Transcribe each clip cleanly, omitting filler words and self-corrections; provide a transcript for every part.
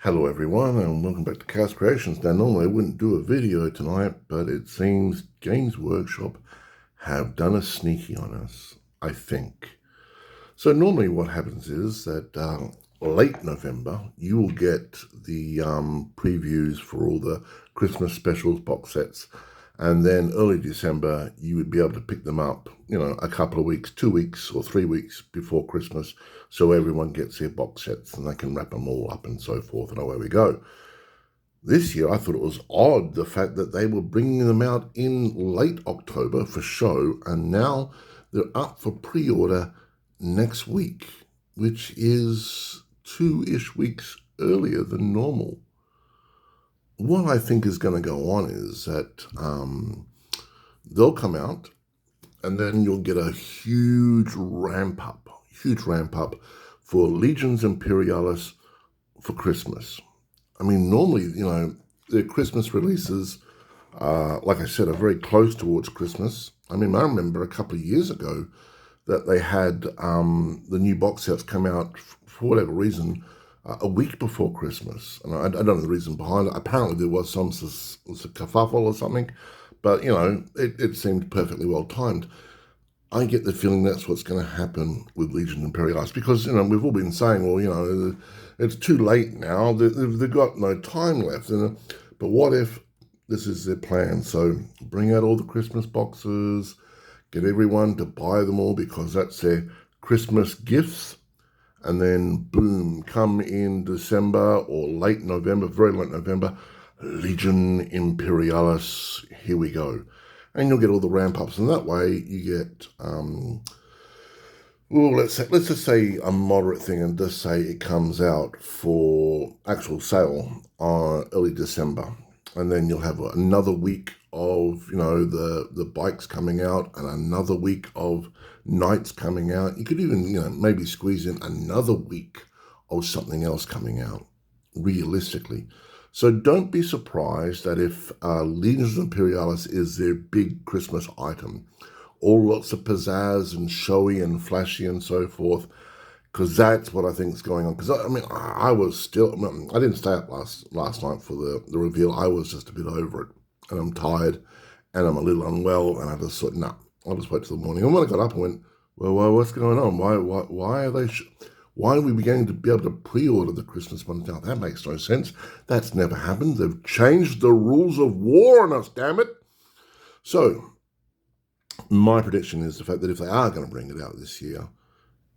Hello everyone and welcome back to Chaos Creations. Now normally I wouldn't do a video tonight, but it seems Games Workshop have done a sneaky on us, I think. So normally what happens is that late November you will get the previews for all the Christmas specials box sets, and then early December you would be able to pick them up, a couple of weeks, 2 weeks or 3 weeks before Christmas, so everyone gets their box sets and they can wrap them all up and so forth, and away we go. This year I thought it was odd the fact that they were bringing them out in late October for show, and now they're up for pre-order next week, which is 2-ish weeks earlier than normal. What I think is going to go on is that they'll come out and then you'll get a huge ramp up for Legions Imperialis for Christmas. I mean, normally, their Christmas releases, like I said, are very close towards Christmas. I mean, I remember a couple of years ago that they had the new box sets come out for whatever reason a week before Christmas. And I don't know the reason behind it. Apparently there was some kerfuffle or something, but, it seemed perfectly well timed. I get the feeling that's what's going to happen with Legion Imperialis because, we've all been saying, well, it's too late now. They've got no time left. But what if this is their plan? So bring out all the Christmas boxes, get everyone to buy them all because that's their Christmas gifts. And then, boom, come in December or late November, very late November, Legion Imperialis, here we go. And you'll get all the ramp-ups, and that way you get, let's just say a moderate thing, and just say it comes out for actual sale on early December. And then you'll have another week of, the bikes coming out and another week of knights coming out. You could even, maybe squeeze in another week of something else coming out, realistically. So don't be surprised that if Legions Imperialis is their big Christmas item, all lots of pizzazz and showy and flashy and so forth, because that's what I think is going on. Because, I was still, I didn't stay up last night for the reveal. I was just a bit over it, and I'm tired, and I'm a little unwell, and I just thought, no, I'll just wait till the morning. And when I got up, I went, well, what's going on? Why are they... Why are we beginning to be able to pre-order the Christmas ones now? That makes no sense. That's never happened. They've changed the rules of war on us, damn it. So, my prediction is the fact that if they are going to bring it out this year,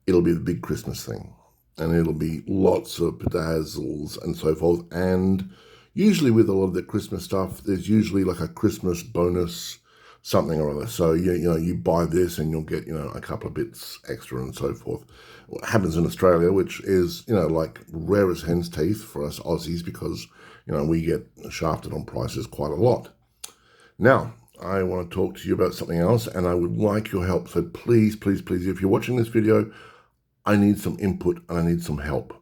it'll be the big Christmas thing. And it'll be lots of bedazzles and so forth. And usually with a lot of the Christmas stuff, there's usually like a Christmas bonus something or other. So, you buy this and you'll get, a couple of bits extra and so forth. What happens in Australia, which is, like rare as hen's teeth for us Aussies because, we get shafted on prices quite a lot. Now, I want to talk to you about something else, and I would like your help. So please, please, please, if you're watching this video, I need some input and I need some help.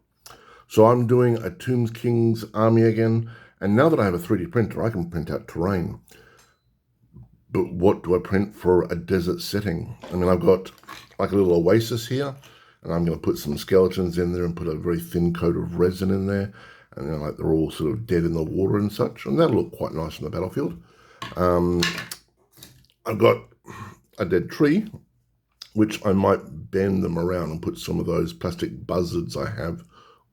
So I'm doing a Tombs King's army again, and now that I have a 3D printer, I can print out terrain. But what do I print for a desert setting? I mean, I've got like a little oasis here, and I'm going to put some skeletons in there and put a very thin coat of resin in there. And like they're all sort of dead in the water and such. And that'll look quite nice on the battlefield. I've got a dead tree, which I might bend them around and put some of those plastic buzzards I have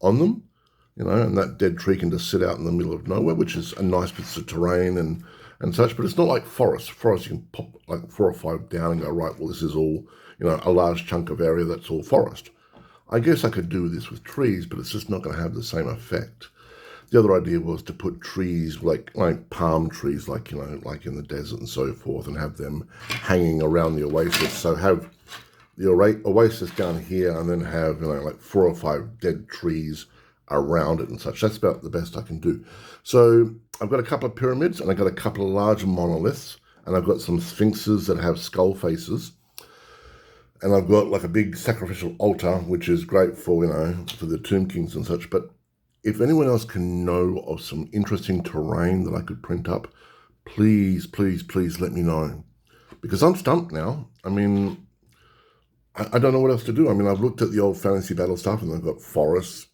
on them. And that dead tree can just sit out in the middle of nowhere, which is a nice piece of terrain and such, but it's not like forest. Forest, you can pop like 4 or 5 down and go, right, well, this is all, a large chunk of area that's all forest. I guess I could do this with trees, but it's just not going to have the same effect. The other idea was to put trees, like palm trees, like in the desert and so forth, and have them hanging around the oasis. So have the oasis down here and then have, like 4 or 5 dead trees around it and such. That's about the best I can do. So I've got a couple of pyramids and I've got a couple of large monoliths, and I've got some sphinxes that have skull faces, and I've got like a big sacrificial altar, which is great for, for the Tomb Kings and such. But if anyone else can know of some interesting terrain that I could print up, please, please, please let me know, because I'm stumped now. I mean, I don't know what else to do. I mean, I've looked at the old fantasy battle stuff, and they've got forests,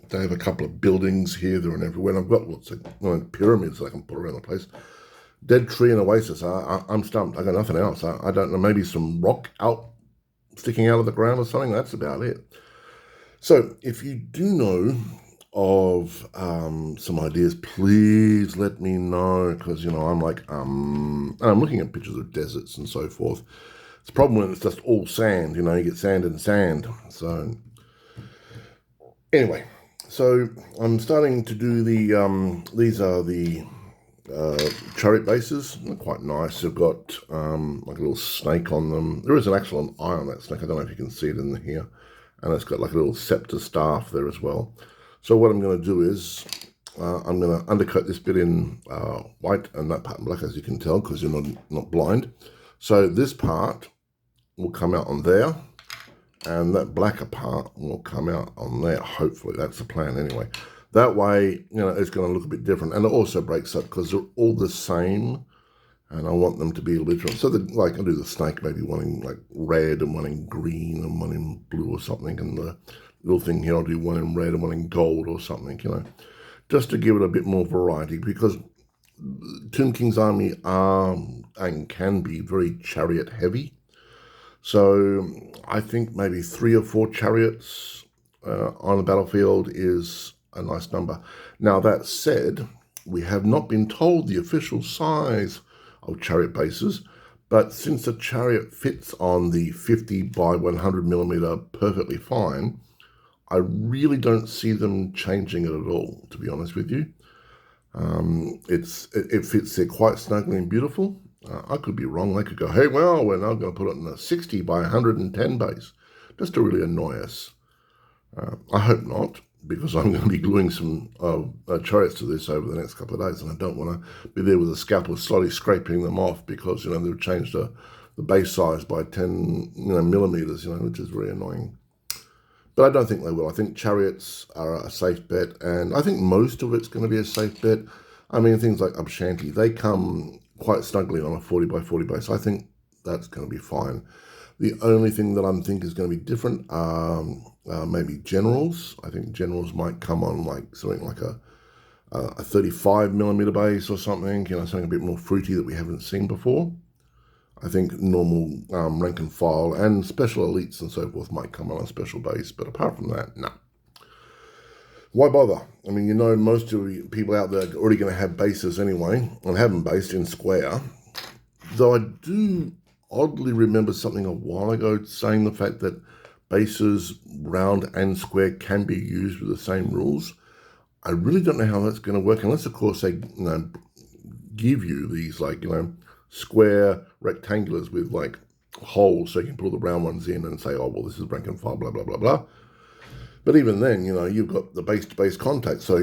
They have a couple of buildings here, there, and everywhere. And I've got lots of pyramids that I can put around the place. Dead tree and oasis. I'm stumped. I got nothing else. I don't know. Maybe some rock out sticking out of the ground or something. That's about it. So if you do know of some ideas, please let me know, because I'm like and I'm looking at pictures of deserts and so forth. It's a problem when it's just all sand. You get sand and sand. So anyway, so I'm starting to do the these are the Chariot bases. They're quite nice. They've got like a little snake on them. There is an actual eye on that snake. I don't know if you can see it in here. And it's got like a little scepter staff there as well. So what I'm going to do is I'm going to undercoat this bit in white and that part in black, as you can tell, because you're not blind. So this part will come out on there, and that blacker part will come out on there. Hopefully, that's the plan anyway. That way, it's going to look a bit different, and it also breaks up because they're all the same. And I want them to be literal. So, like, I'll do the snake, maybe one in like red and one in green and one in blue or something. And the little thing here, I'll do one in red and one in gold or something, just to give it a bit more variety. Because Tomb King's army are and can be very chariot heavy. So, I think maybe 3 or 4 chariots on the battlefield is a nice number. Now, that said, we have not been told the official size of chariot bases, but since the Chariot fits on the 50 by 100 millimeter perfectly fine, I really don't see them changing it at all, to be honest with you. It fits there quite snugly and beautiful. I could be wrong. They could go, hey, well, we're now going to put it in a 60 by 110 base, just to really annoy us. I hope not, because I'm going to be gluing some chariots to this over the next couple of days, and I don't want to be there with a scalpel slowly scraping them off because, they've changed the base size by 10 millimeters, which is very annoying. But I don't think they will. I think chariots are a safe bet, and I think most of it's going to be a safe bet. I mean, things like Abshanti, they come quite snugly on a 40 by 40 base. I think that's going to be fine. The only thing that I'm thinking is going to be different are maybe generals. I think generals might come on like something like a 35 millimeter base or something, something a bit more fruity that we haven't seen before. I think normal rank and file and special elites and so forth might come on a special base, but apart from that, no. Why bother? I mean, most of the people out there are already going to have bases anyway, and have them based in square. Though I do oddly remember something a while ago saying the fact that bases round and square can be used with the same rules. I really don't know how that's going to work, unless, of course, they give you these square rectangulars with like holes so you can put all the round ones in and say, oh, well, this is rank and file, blah, blah, blah, blah. But even then, you've got the base-to-base contact. So,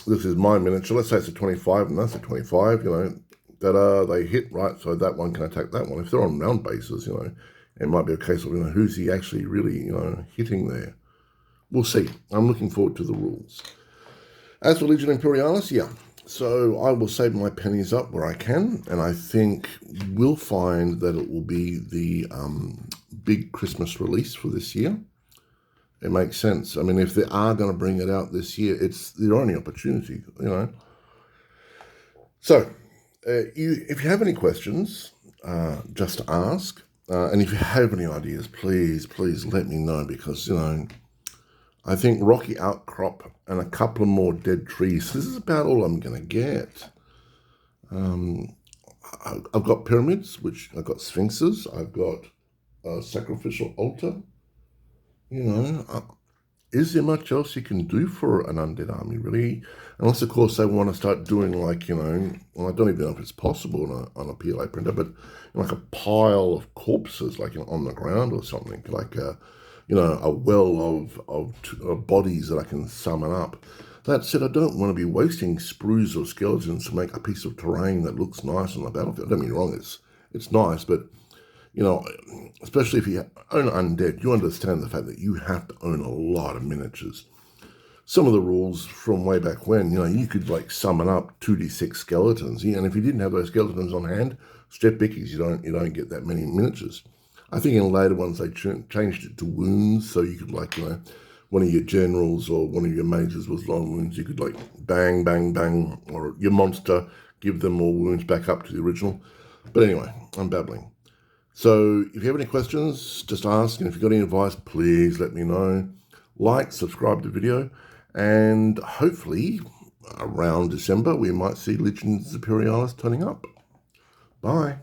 this is my miniature. Let's say it's a 25 and that's a 25, that they hit, right? So that one can attack that one. If they're on round bases, it might be a case of, who's he actually really, hitting there? We'll see. I'm looking forward to the rules. As for Legion Imperialis, yeah. So I will save my pennies up where I can, and I think we'll find that it will be the big Christmas release for this year. It makes sense. I mean, if they are going to bring it out this year, it's their only opportunity, So, if you have any questions, just ask. And if you have any ideas, please let me know, because, I think rocky outcrop and a couple of more dead trees, this is about all I'm going to get. I've got pyramids, which I've got sphinxes, I've got a sacrificial altar. Is there much else you can do for an undead army, really? Unless, of course, they want to start doing well, I don't even know if it's possible on a PLA printer, but like a pile of corpses, on the ground or something, like a well of bodies that I can summon up. That said, I don't want to be wasting sprues or skeletons to make a piece of terrain that looks nice on the battlefield. Don't get me wrong, it's nice, but especially if you own undead, you understand the fact that you have to own a lot of miniatures. Some of the rules from way back when, you could summon up 2d6 skeletons, and if you didn't have those skeletons on hand, step bickies, you don't get that many miniatures. I think in later ones they changed it to wounds, so you could one of your generals or one of your mages was long wounds, you could like bang, bang, bang, or your monster, give them all wounds back up to the original. But anyway, I'm babbling. So if you have any questions, just ask. And if you've got any advice, please let me know. Like, subscribe to the video, and hopefully around December we might see Legions Imperialis turning up. Bye.